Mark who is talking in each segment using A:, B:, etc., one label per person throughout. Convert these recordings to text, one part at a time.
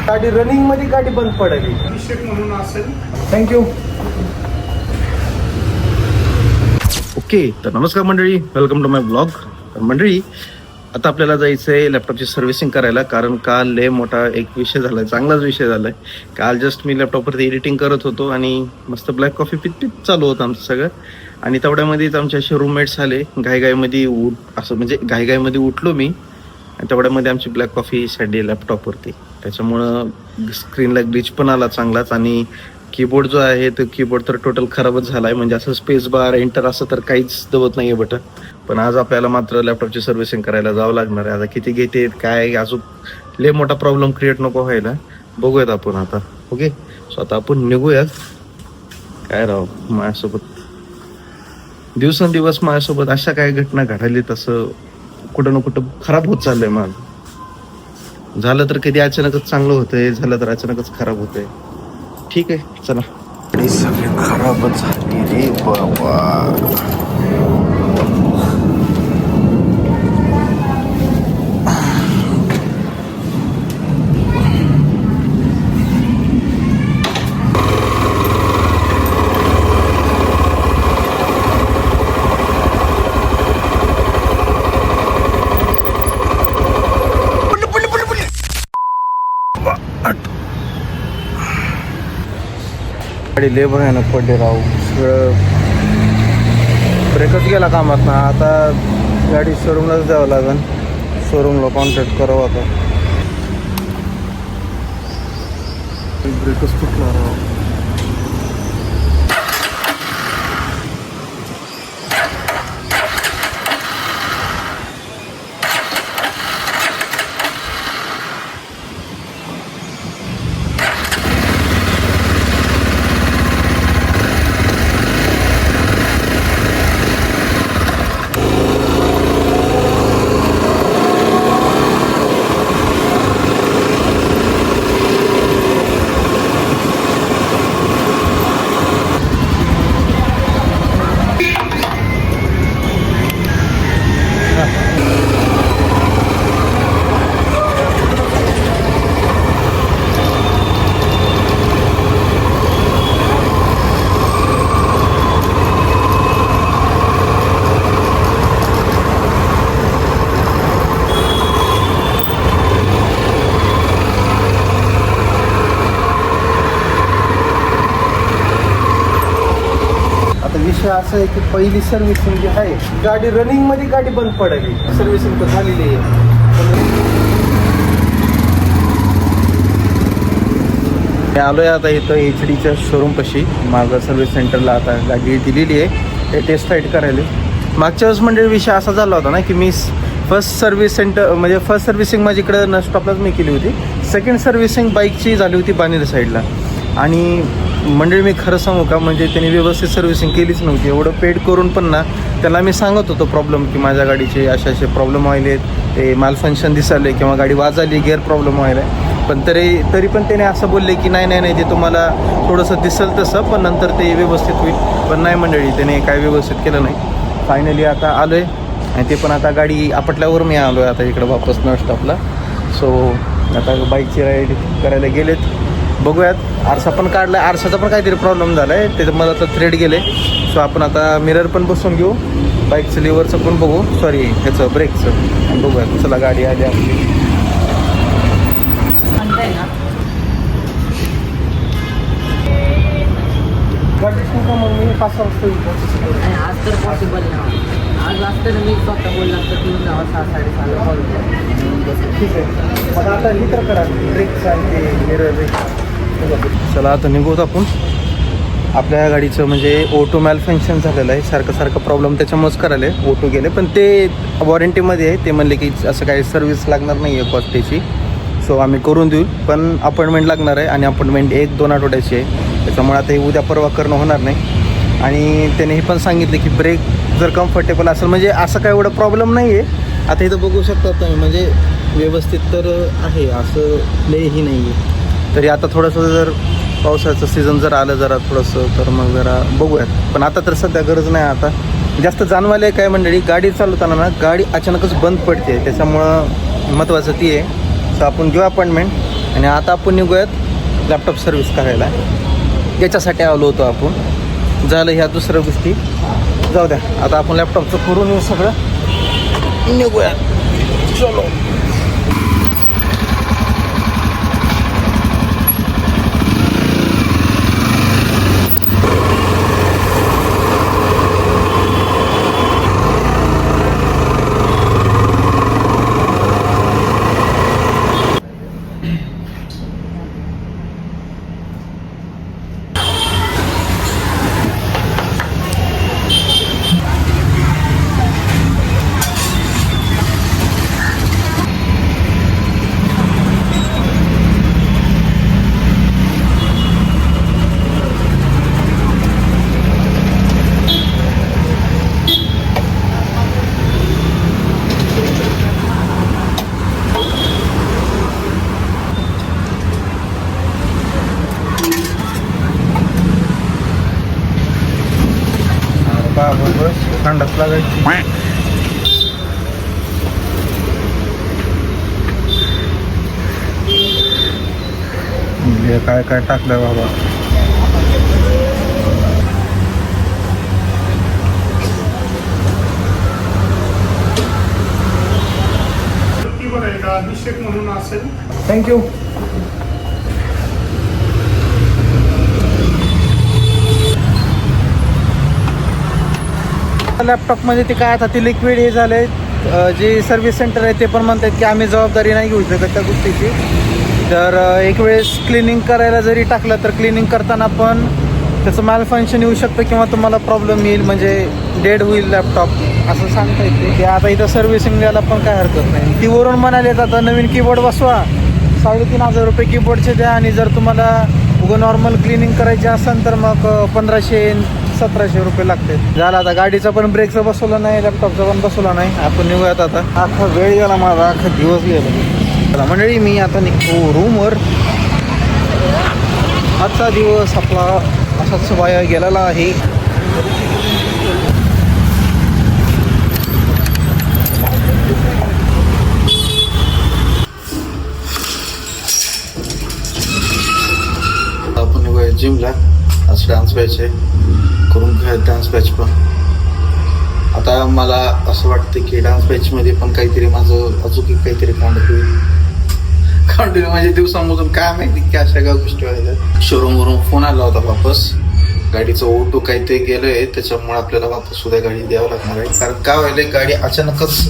A: गाडी रनिंग मध्ये गाडी बंद पडली म्हणून असेल. थँक्यू. ओके, तर नमस्कार मंडळी, वेलकम टू माय ब्लॉग. तर मंडळी, आता आपल्याला जायचं आहे लॅपटॉपची सर्व्हिसिंग करायला, कारण काल लय मोठा एक विषय झाला आहे, चांगलाच विषय झाला आहे. काल जस्ट मी लॅपटॉपवरती एडिटिंग करत होतो आणि मस्त ब्लॅक कॉफी पित चालू होतं आमचं सगळं. आणि तेवढ्यामध्येच आमचे असे रूममेट्स आले, घाईघाईमध्ये घाईघाईमध्ये उठलो मी, आणि तेवढ्यामध्ये आमची ब्लॅक कॉफी सांडली लॅपटॉपवरती. त्याच्यामुळं स्क्रीनला ग्लिच पण आला चांगलाच, आणि कीबोर्ड जो आहे तो कीबोर्ड तर टोटल खराबच झाला आहे. म्हणजे असं स्पेस बार एंटर असं तर काहीच दवत नाही आहे बटन. पण आज आपल्याला मात्र लॅपटॉपची सर्व्हिसिंग करायला जावं लागणार आहे. आता किती घेते काय, अजून लय मोठा प्रॉब्लेम क्रिएट नको व्हायला. बघूयात आपण आता. ओके, सो आता आपण निघूयात. काय राव, माझ्यासोबत दिवसेंदिवस माझ्यासोबत अशा काय घटना घडायली, तसं कुठं ना कुठं खराब होत चाललंय. मग झालं तर कधी अचानकच चांगलं होतंय, झालं तर अचानकच खराब होतंय. ठीक आहे, चला. सगळी खराबच झाली रे बाबा. गाडी लय भयानक पडले राव, सगळं ब्रेकच गेला कामात ना. आता गाडी शोरूमलाच द्यावं लागेल, शोरूमला कॉन्टॅक्ट करावं. आता ब्रेकच फुटला राव. विषय असं आहे की पहिली सर्व्हिसिंग जी आहे, गाडी रनिंग मध्ये गाडी बंद पडली. सर्व्हिसिंग तर झालेली आहे. मी आलोय आता इथं HD शोरूम पाशी. माझं सर्व्हिस सेंटरला आता गाडी दिलेली आहे, ते टेस्ट राईड करायला. मागच्या वेळेस म्हणजे विषय असा झाला होता ना की मी फर्स्ट सर्व्हिसिंग माझी इकडं नस्टॉपलाच मी केली होती. सेकंड सर्व्हिसिंग बाईकची झाली होती बानेर साईडला. आणि मंडळी, मी खरं सांगू का, म्हणजे त्यांनी व्यवस्थित सर्व्हिसिंग केलीच नव्हती. एवढं पेड करून पण ना, त्याला मी सांगत होतो प्रॉब्लेम की माझ्या गाडीचे असे प्रॉब्लेम व्हायले, ते माल फंक्शन दिसाले किंवा गाडी वाजाली, गेअर प्रॉब्लेम व्हायला. पण तरी पण त्याने असं बोलले की नाही ते तुम्हाला थोडंसं दिसेल तसं, पण नंतर ते व्यवस्थित होईल. पण नाही मंडळी, त्याने काय व्यवस्थित केलं नाही. फायनली आता आलो आहे, आणि ते पण आता गाडी आपटल्यावर मी आलो आहे आता इकडं वापस न स्टॉपला. सो आता बाईकची राईड करायला गेलेत. बघूयात. आरसा पण काढला, आरसाचा पण काहीतरी प्रॉब्लेम झाला आहे, त्याचं मला आता थ्रेड गेले. सो आपण आता मिरर पण बसून घेऊ, बाईकचं लिव्हरचं पण बघू, सॉरी ह्याचं ब्रेकचं बघूयात. चला, गाडी आली आपली. मग मी 5 वाजता
B: आज तर पॉसिबल नाही. आज असतं मी स्वतः बोलला तर तुम्ही 6-6:30 कॉल.
A: ठीक आहे, मग आता हे तर करा ब्रेकचं आणि ते मिरर. चला आता निघूत आपण. आपल्या गाडीचं म्हणजे ऑटो मॅल फंक्शन झालेलं आहे, सारखं प्रॉब्लेम त्याच्यामुळेच करायला ऑटो गेले. पण ते वॉरंटीमध्ये आहे, ते म्हणले की असं काही सर्व्हिस लागणार नाही आहे कॉस्ट त्याची. सो आम्ही करून देऊ, पण अपॉइंटमेंट लागणार आहे, आणि अपॉइंटमेंट 1-2 आठवड्याची आहे. त्याच्यामुळे आता हे उद्या परवा करणं होणार नाही. आणि त्याने हे पण सांगितले की ब्रेक जर कम्फर्टेबल असेल, म्हणजे असं काय एवढं प्रॉब्लेम नाही आहे. आता इथं बघू शकता तुम्ही, म्हणजे व्यवस्थित तर आहे, असं लेही नाही आहे. तरी आता थोडंसं जर पावसाचं सीझन जर आलं जरा थोडंसं, तर मग जरा बघूयात. पण आता तर सध्या गरज नाही. आता जास्त जाणवायला काय मंडळी, गाडी चालवताना ना गाडी अचानकच बंद पडते, त्याच्यामुळं महत्त्वाचं ती आहे. तर आपण घेऊ अपॉइंटमेंट आणि आता आपण निघूयात लॅपटॉप सर्व्हिस करायला. याच्यासाठी आलो होतो आपण. झालं ह्या दुसऱ्या गोष्टी जाऊ द्या. आता आपण लॅपटॉपचं करून येऊ सगळं निघूयात. चलो. थंडच लागायची. काय काय टाकलंय बाबा.
C: अभिषेक म्हणून असेल.
A: थँक्यू. लॅपटॉपमध्ये ते काय आता ते लिक्विड हे झालंय. जे सर्व्हिस सेंटर आहे ते पण म्हणतात की आम्ही जबाबदारी नाही घेऊ शकत त्या गोष्टीची. तर एक वेळेस क्लिनिंग करायला जरी टाकलं तर क्लिनिंग करताना पण त्याचं माल फंक्शन येऊ शकतं किंवा तुम्हाला प्रॉब्लेम येईल, म्हणजे डेड होईल लॅपटॉप असं सांगता येते. ते आता इथं सर्व्हिसिंग द्यायला पण काय हरकत नाही. ती वरून म्हणाले आता नवीन कीबोर्ड बसवा, 3,500 रुपये कीबोर्डचे द्या आणि जर तुम्हाला उगं नॉर्मल क्लिनिंग करायची असेल तर मग 1,500-1,700 रुपये लागते. झालं आता गाडीचा पण ब्रेकचं बसवलं नाही, लॅपटॉपचा पण बसवला नाही. आपण निघूयात आता. अख्खा वेळ गेला माझा, अख्खा दिवस गेला. मंडळी मी आता निघतो रूमवर. आजचा दिवस आपला असाच वाया गेलेला आहे. आपण निघूया जिमला. आज डान्स बॅच आहे, करून घ्या डान्स बॅच पण. आता मला असं वाटतं की डान्स बॅचमध्ये पण काहीतरी माझं अजून काहीतरी कंटिन्यू म्हणजे दिवसामधून काय माहिती की अशा काय गोष्टी व्हायला. शोरूमवरून फोन आला होता वापस. गाडीचं ओटो काहीतरी गेलं आहे, त्याच्यामुळे आपल्याला वापस सुद्धा गाडी द्यावं लागणार आहे. कारण काय व्हायला गाडी अचानकच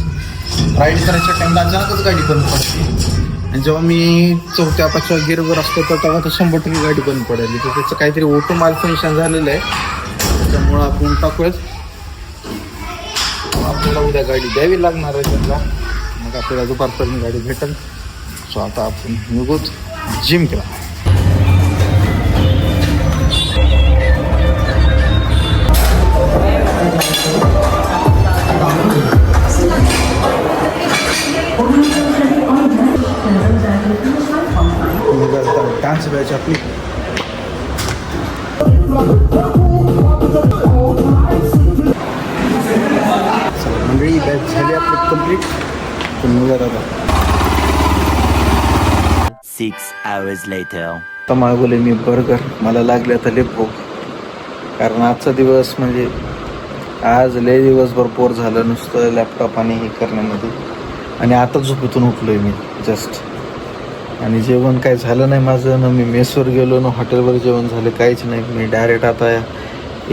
A: राईड करायच्या टाईमला अचानकच गाडी बंद पडते. आणि जेव्हा मी 4-5व्या गिअरवर असतो तर तेव्हा तर 100% गाडी बंद पडायली. तर त्याचं काहीतरी ओटो माल फंक्शन झालेलं आहे, त्याच्यामुळं आपण टाकूयात. आपल्याला उद्या गाडी द्यावी लागणार आहे त्यांना, मग आपल्याला दुपारपर्यंत गाडी भेटेल. सो आता आपण निघूत जिम केला. डान्स बॅच आपली. मंडळी बॅच झाली आपली कंप्लीट. निघूयात आता.
D: 6 hours later.
A: आता मागवले मी बर्गर. मला लागले आता लय भूक, कारण आजचा दिवस म्हणजे आज लय दिवसभर बोर झालं नुसतं लॅपटॉप आणि हे करण्यामध्ये. आणि आता झोपेतून उठलोय मी जस्ट. आणि जेवण काय झालं नाही माझं, ना मी मेसवर गेलो ना हॉटेलवर जेवण झालं, काहीच नाही. मी डायरेक्ट आता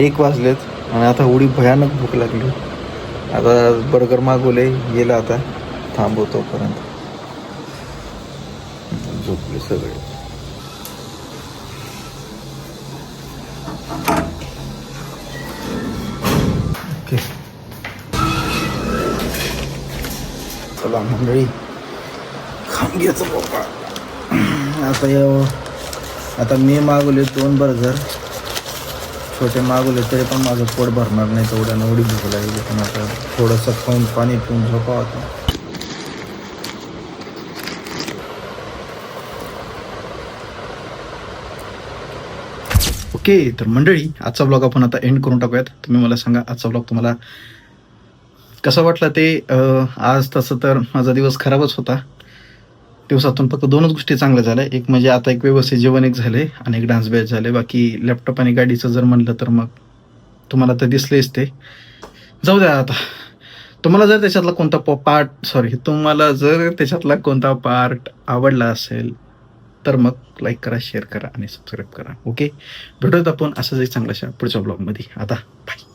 A: 1 वाजलेत आणि आता एवढी भयानक भूक लागली. आता बर्गर मागवले, गेलं आता थांबवतोपर्यंत. झोपले सगळे. ओके चला मंडळी, खाऊन घ्यायचं बाबा. आता मी मागवले 2 बर्गर, छोटे मागवले तरी पण माझं पोट भरणार नाही तेवढ्यानं, एवढी भूक लागली. पण आता थोडंसं खाऊन पाणी पिऊन झोपावं आता. ओके तर मंडळी, आजचा ब्लॉग आपण आता एंड करून टाकूयात. तुम्ही मला सांगा आजचा ब्लॉग तुम्हाला कसा वाटला ते. आज तसं तर माझा दिवस खराबच होता, दिवसातून फक्त 2च गोष्टी चांगल्या झाल्या. एक म्हणजे आता एक व्यवस्थित जेवण एक झाले आणि एक डान्स बॅच झाले. बाकी लॅपटॉप आणि गाडीचं जर म्हणलं तर मग तुम्हाला तर दिसलेच ते. जाऊ द्या आता. तुम्हाला जर त्याच्यातला कोणता पार्ट आवडला असेल तर मग लाईक करा, शेअर करा आणि सबस्क्राईब करा. ओके, भेटूयात आपण असंच एक चांगल्याशा पुढच्या ब्लॉगमध्ये. आता बाय.